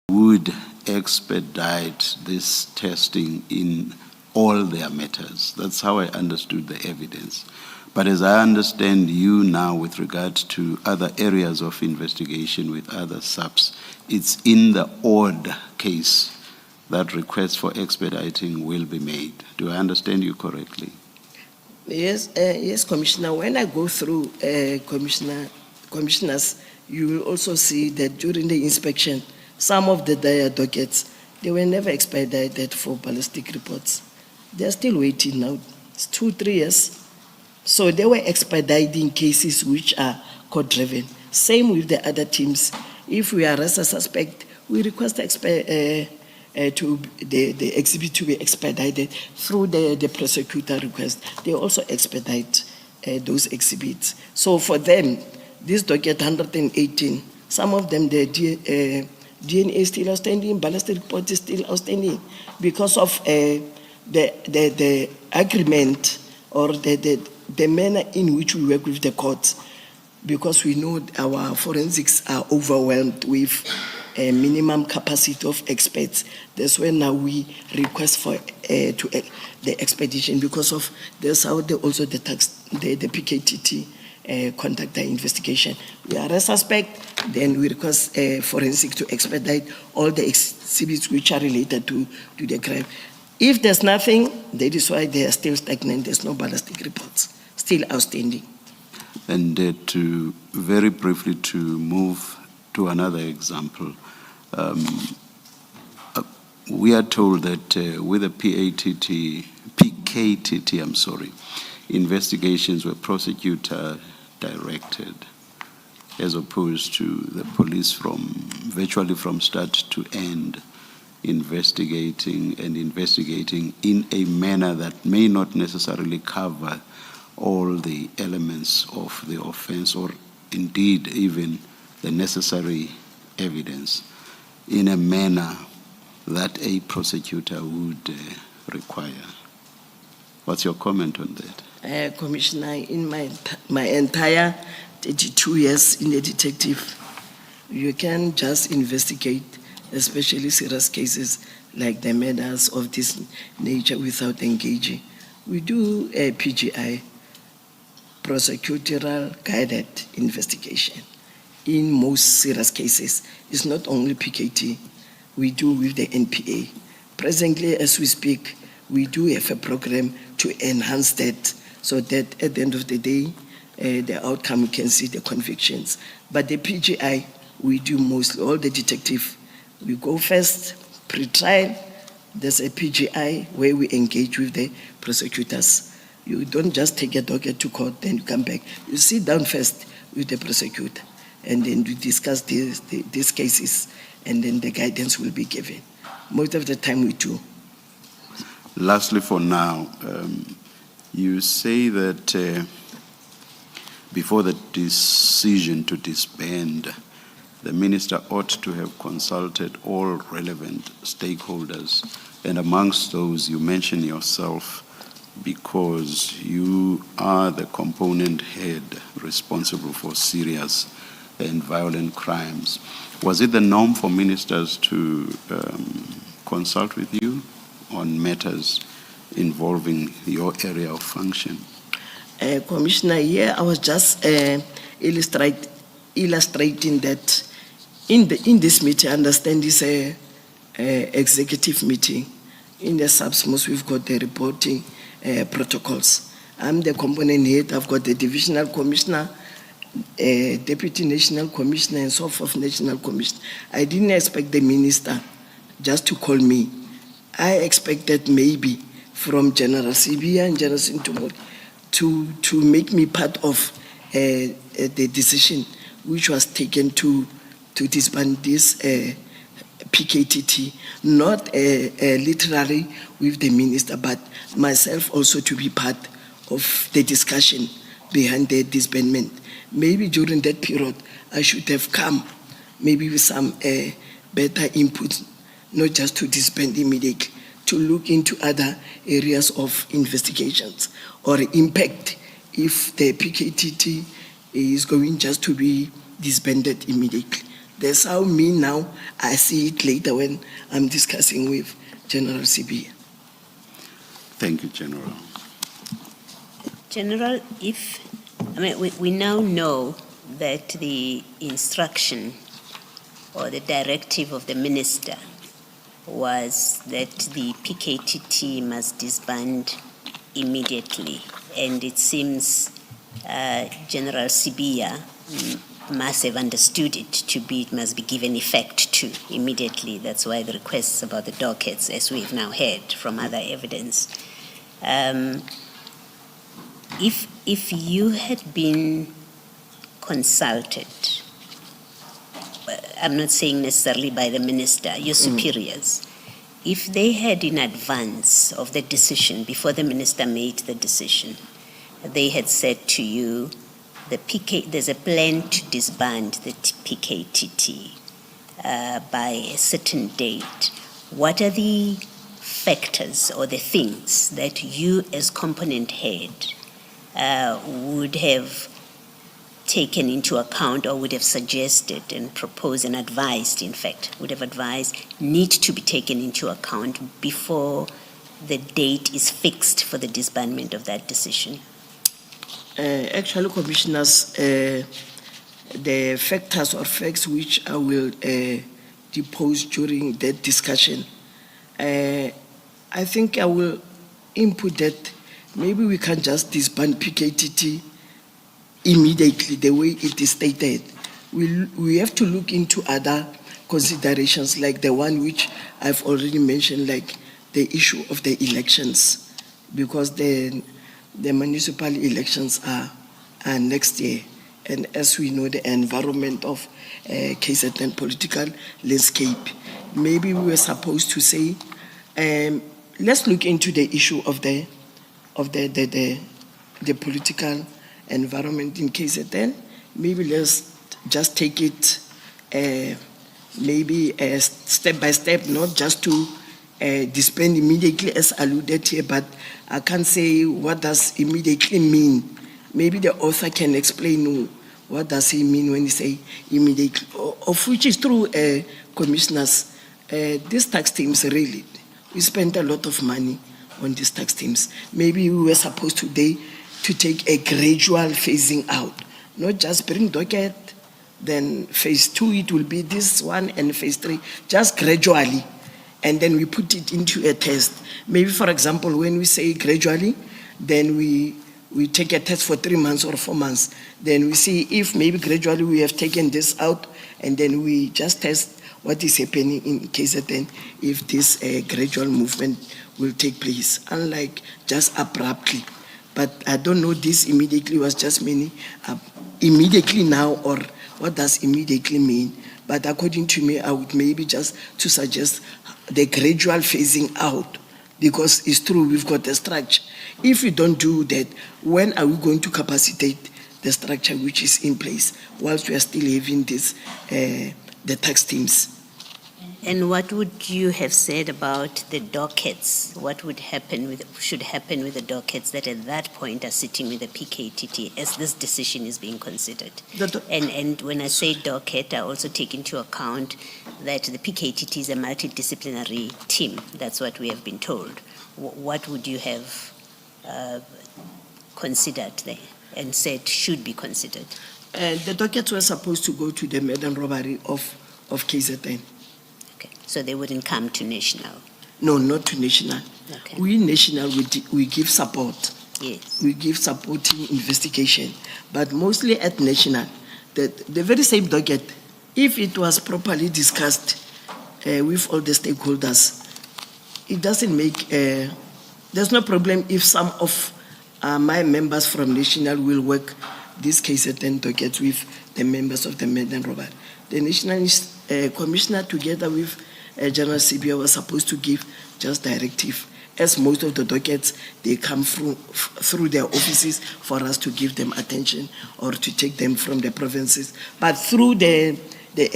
would expedite this testing in all their matters. That's how I understood the evidence. But as I understand you now with regard to other areas of investigation with other subs, it's in the odd case that requests for expediting will be made. Do I understand you correctly? Yes, yes, Commissioner. When I go through commissioners, you will also see that during the inspection, some of their dockets, they were never expedited for ballistic reports. They're still waiting now. It's 2-3 years. So they were expediting cases which are court-driven. Same with the other teams. If we arrest a suspect, we request the exhibit to be expedited through the prosecutor request. They also expedite those exhibits. So for them, this docket 118, some of them, the DNA is still outstanding, ballistic report is still outstanding because of the agreement or the manner in which we work with the courts, because we know our forensics are overwhelmed with a minimum capacity of experts. That's when now we request for the expedition, because of that's how the PKTT conduct the investigation. We arrest suspect, then we request forensic to expedite all the exhibits which are related to the crime. If there's nothing, that is why they are still stagnant. There's no ballistic reports, still outstanding. And to very briefly to move to another example, we are told that with the PKTT, investigations were prosecutor directed, as opposed to the police virtually from start to end, investigating in a manner that may not necessarily cover all the elements of the offense, or indeed even the necessary evidence, in a manner that a prosecutor would require. What's your comment on that? Commissioner, in my entire 32 years in the detective, you can just investigate, especially serious cases like the murders of this nature, without engaging. We do a PGI, prosecutorial guided investigation. In most serious cases, it's not only PKT, we do with the NPA. Presently, as we speak, we do have a program to enhance that, so that at the end of the day, the outcome, you can see the convictions. But the PGI, we do mostly, all the detective, we go first, pre-trial, there's a PGI where we engage with the prosecutors. You don't just take a docket to court, then you come back. You sit down first with the prosecutor, and then we discuss these cases, and then the guidance will be given. Most of the time we do. Lastly for now, you say that before the decision to disband, the minister ought to have consulted all relevant stakeholders, and amongst those you mention yourself, because you are the component head responsible for serious and violent crimes. Was it the norm for ministers to consult with you on matters involving your area of function? Commissioner, here I was just illustrating that in this meeting, I understand this executive meeting. In the subs, most we've got the reporting protocols. I'm the component head. I've got the divisional commissioner, deputy national commissioner, and so forth, national commissioner. I didn't expect the minister just to call me. I expected maybe from General Sibia and General Sintumori to make me part of the decision which was taken to disband this PKTT, not literally with the minister, but myself also to be part of the discussion behind the disbandment. Maybe during that period, I should have come maybe with some better input, not just to disband immediately, to look into other areas of investigations or impact if the PKTT is going just to be disbanded immediately. That's how me now, I see it later when I'm discussing with General Sibia. Thank you, General. General, we now know that the instruction or the directive of the minister was that the PKTT must disband immediately, and it seems General Sibia must have understood it to be, it must be given effect to immediately. That's why the requests about the dockets, as we've now heard from other evidence. If you had been consulted, I'm not saying necessarily by the minister, your superiors, if they had in advance of the decision, before the minister made the decision, they had said to you, there's a plan to disband the PKTT by a certain date, what are the factors or the things that you as component head would have taken into account or would have suggested and proposed and advised, in fact, would have advised need to be taken into account before the date is fixed for the disbandment of that decision? Actually, commissioners, the factors or facts which I will depose during that discussion, I think I will input that maybe we can just disband PKTT immediately the way it is stated. We have to look into other considerations like the one which I've already mentioned, like the issue of the elections, because the municipal elections are next year. And as we know, the environment of KZN political landscape, maybe we were supposed to say, let's look into the issue of the political environment in KZN. Maybe let's just take it maybe step by step, not just to disband immediately as alluded here, but I can't say what does immediately mean. Maybe the author can explain what does he mean when he say immediately, of which is true, commissioners. These tax teams really, we spent a lot of money on these tax teams. Maybe we were supposed today to take a gradual phasing out, not just bring docket, then phase 2 it will be this one, and phase 3, just gradually. And then we put it into a test. Maybe, for example, when we say gradually, then we take a test for 3 months or 4 months. Then we see if maybe gradually we have taken this out, and then we just test what is happening in KZN if this gradual movement will take place, unlike just abruptly. But I don't know, this immediately was just meaning immediately now, or what does immediately mean? But according to me, I would maybe just to suggest the gradual phasing out, because it's true, we've got the structure. If we don't do that, when are we going to capacitate the structure which is in place whilst we are still having this, the tax teams? And what would you have said about the dockets? What should happen with the dockets that at that point are sitting with the PKTT as this decision is being considered? And when I say docket, I also take into account that the PKTT is a multidisciplinary team. That's what we have been told. What would you have considered there and said should be considered? The dockets were supposed to go to the maiden robbery of KZN. Okay, so they wouldn't come to national? No, not to national. Okay. We national, we give support. Yes. We give supporting investigation, but mostly at national. The very same docket, if it was properly discussed with all the stakeholders, it doesn't make, there's no problem if some of my members from national will work this case at 10 dockets with the members of the Maiden Robert. The national commissioner together with General Sibia was supposed to give just directive, as most of the dockets, they come through their offices for us to give them attention or to take them from the provinces. But through the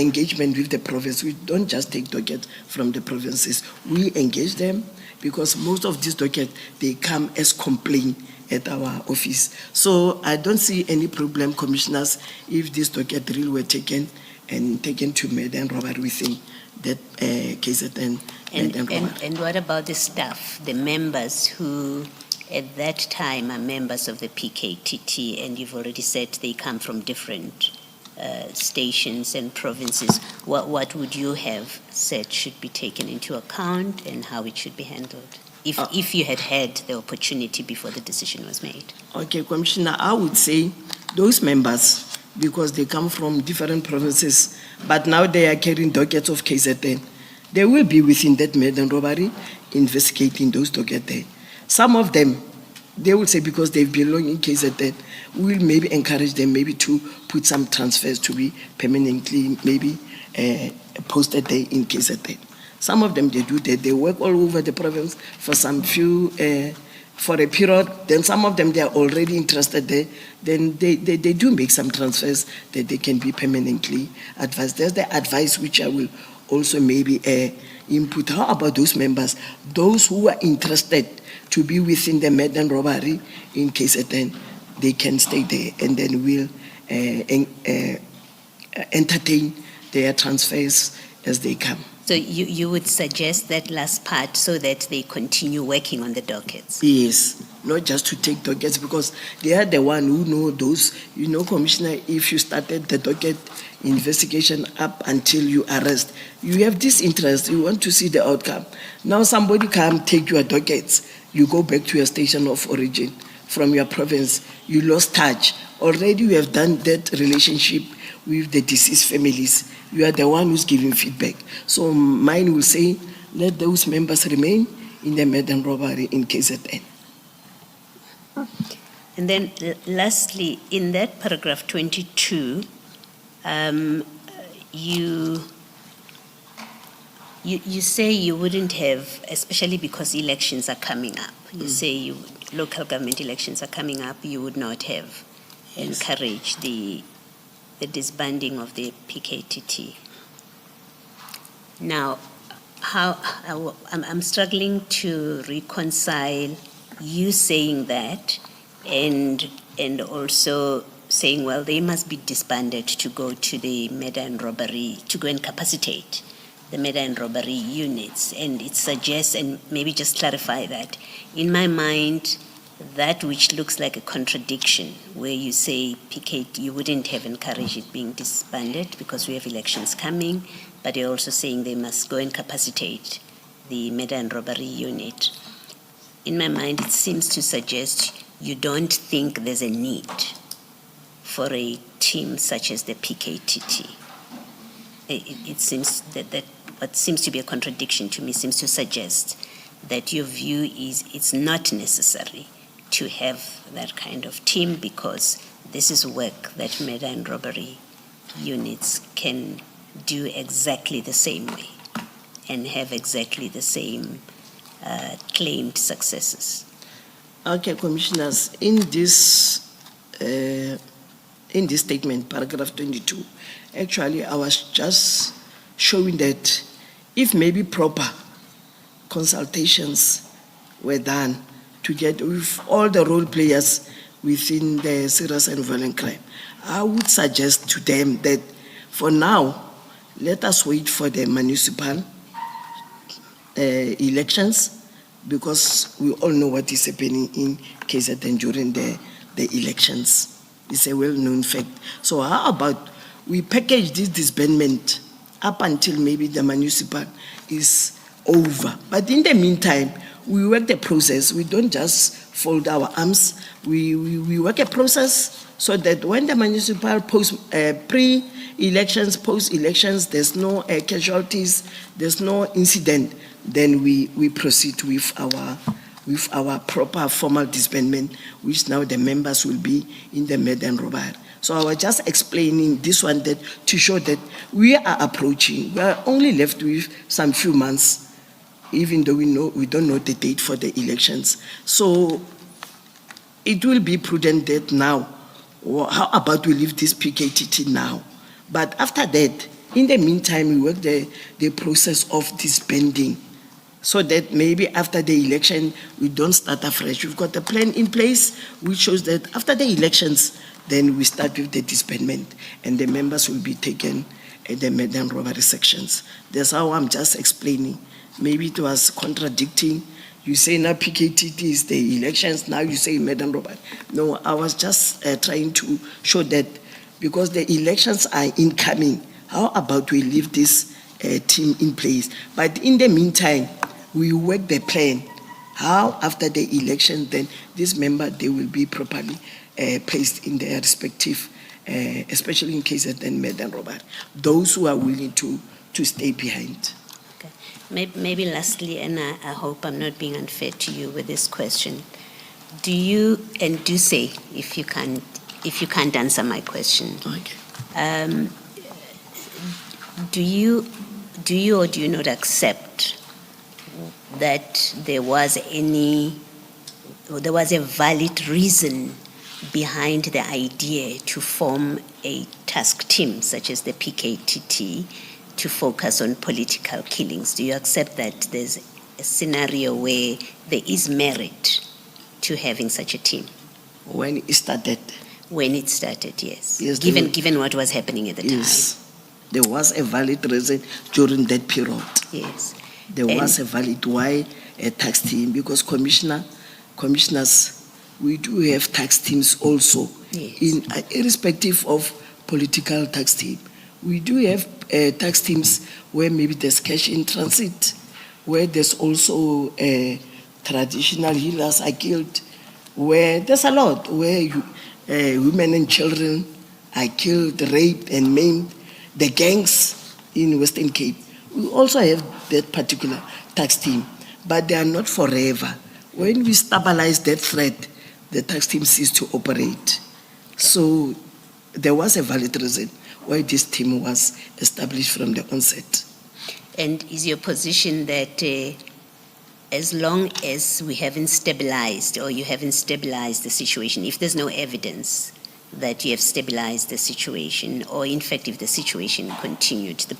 engagement with the province, we don't just take dockets from the provinces. We engage them because most of these dockets, they come as complaint at our office. So I don't see any problem, commissioners, if this docket really were taken and taken to murder and robbery within that KZN murder and robbery. And what about the staff, the members who at that time are members of the PKTT, and you've already said they come from different stations and provinces? What would you have said should be taken into account and how it should be handled? If you had the opportunity before the decision was made. Okay, Commissioner, I would say those members, because they come from different provinces, but now they are carrying dockets of KZN, they will be within that murder and robbery investigating those dockets. Some of them, they will say because they belong in KZN, we will maybe encourage them maybe to put some transfers to be permanently maybe posted there in KZN. Some of them, they do that. They work all over the province for some few, for a period. Then some of them, they are already interested there. Then they do make some transfers that they can be permanently advised. There's the advice which I will also maybe input. How about those members? Those who are interested to be within the murder and robbery in KZN, they can stay there and then we'll entertain their transfers as they come. So you would suggest that last part so that they continue working on the dockets? Yes, not just to take dockets, because they are the one who know those. You know, Commissioner, if you started the docket investigation up until you arrest, you have this interest, you want to see the outcome. Now somebody come take your dockets, you go back to your station of origin from your province, you lost touch. Already you have done that relationship with the deceased families. You are the one who's giving feedback. So mine will say, let those members remain in the murder and robbery in KZN. And then lastly, in that paragraph 22, you say you wouldn't have, especially because elections are coming up, you say local government elections are coming up, you would not have encouraged the disbanding of the PKTT. Now, I'm struggling to reconcile you saying that and also saying, well, they must be disbanded to go to the murder and robbery, to go and capacitate the murder and robbery units. And it suggests, and maybe just clarify that, in my mind, that which looks like a contradiction, where you say PK, you wouldn't have encouraged it being disbanded because we have elections coming, but you're also saying they must go and capacitate the murder and robbery unit. In my mind, it seems to suggest you don't think there's a need for a team such as the PKTT. It seems that what seems to be a contradiction to me seems to suggest that your view is it's not necessary to have that kind of team because this is work that murder and robbery units can do exactly the same way and have exactly the same claimed successes. Okay, Commissioners, in this statement, paragraph 22, actually I was just showing that if maybe proper consultations were done together with all the role players within the serious and violent crime, I would suggest to them that for now, let us wait for the municipal elections, because we all know what is happening in KZN during the elections. It's a well-known fact. So how about we package this disbandment up until maybe the municipal is over. But in the meantime, we work the process. We don't just fold our arms. We work a process so that when the municipal pre-elections, post-elections, there's no casualties, there's no incident, then we proceed with our proper formal disbandment, which now the members will be in the murder and robbery. So I was just explaining this one that to show that we are approaching. We are only left with some few months, even though we don't know the date for the elections. So it will be prudent that now, how about we leave this PKTT now? But after that, in the meantime, we work the process of disbanding, so that maybe after the election, we don't start afresh. We've got a plan in place which shows that after the elections, then we start with the disbandment and the members will be taken the murder and robbery sections. That's how I'm just explaining. Maybe it was contradicting. You say now PKTT is the elections, now you say murder and robbery. No, I was just trying to show that because the elections are incoming, how about we leave this team in place? But in the meantime, we work the plan. How after the election, then this member, they will be properly placed in their respective, especially in cases then murder and robbery. Those who are willing to stay behind. Okay. Maybe lastly, and I hope I'm not being unfair to you with this question. Do you, and do say if you can't answer my question. Okay. Do you or do you not accept that there was a valid reason behind the idea to form a task team such as the PKTT to focus on political killings? Do you accept that there's a scenario where there is merit to having such a team? When it started? When it started, yes. Yes, Given what was happening at the yes. There was a valid reason during that period. Yes. There was a valid why a tax team, because commissioners, we do have tax teams also. Yes. Irrespective of political tax team. We do have tax teams where maybe there's cash in transit, where there's also traditional healers are killed, where there's a lot, where women and children are killed, raped and maimed, the gangs in Western Cape. We also have that particular tax team, but they are not forever. When we stabilize that threat, the tax team ceased to operate. So there was a valid reason why this team was established from the onset. And is your position that as long as we haven't stabilized or you haven't stabilized the situation, if there's no evidence that you have stabilized the situation, or in fact if the situation continued, the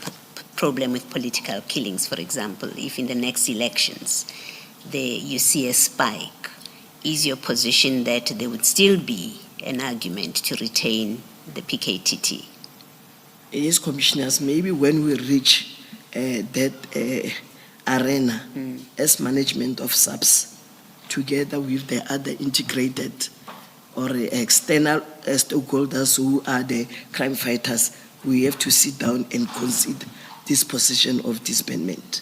problem with political killings, for example, if in the next elections you see a spike, is your position that there would still be an argument to retain the PKTT? Yes, commissioners, maybe when we reach that arena as management of SAPS, together with the other integrated or external stakeholders who are the crime fighters, we have to sit down and consider this position of disbandment.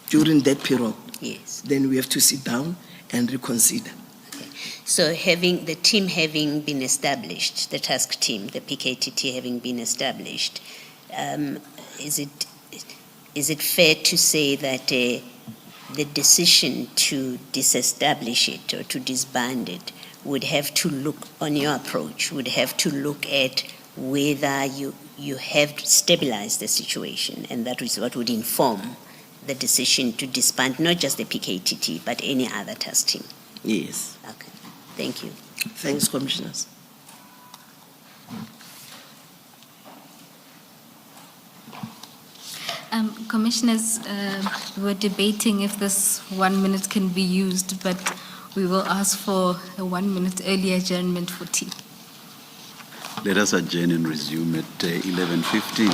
During that period, yes, then we have to sit down and reconsider. Okay. So having the team having been established, the task team, the PKTT having been established, is it fair to say that the decision to disestablish it or to disband it would have to look, on your approach, would have to look at whether you have stabilized the situation, and that is what would inform the decision to disband not just the PKTT but any other task team? Yes. Okay. Thank you. Thanks, commissioners. Commissioners, we're debating if this 1 minute can be used, but we will ask for a 1 minute early adjournment for tea. Let us adjourn and resume at 11:15.